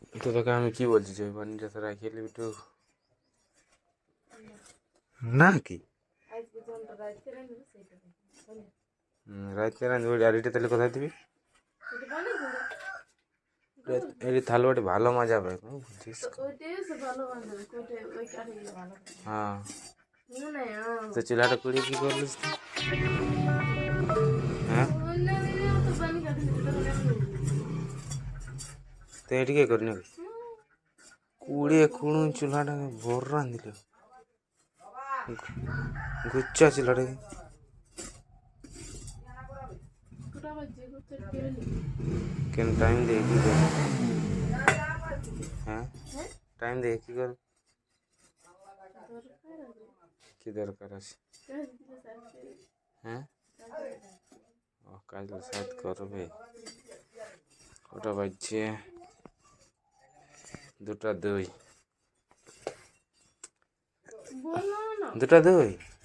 তো তোকে আমি কি বলছি যে ওই পানিটা তোরা খেলে একটু না কি রাইতে রাঁধবি আর এটা তাহলে কোথায় দিবি এটি তাহলে ওটি ভালো মজা পাবে বুঝছিস হ্যাঁ তো চুলাটা কুড়িয়ে কি করলিস তুই? হ্যাঁ তো এটিকে করিনি কুড়িয়ে কুড়ুন চুলাটাকে ভোর রাঁধিল গুচ্ছা চুলাটাকে কেন টাইম দিয়ে কি কর হ্যাঁ টাইম দিয়ে কি কর কি দরকার আছে হ্যাঁ ও কাজ সাথ করবে ওটা বাজছে 2টা 2 2টা 2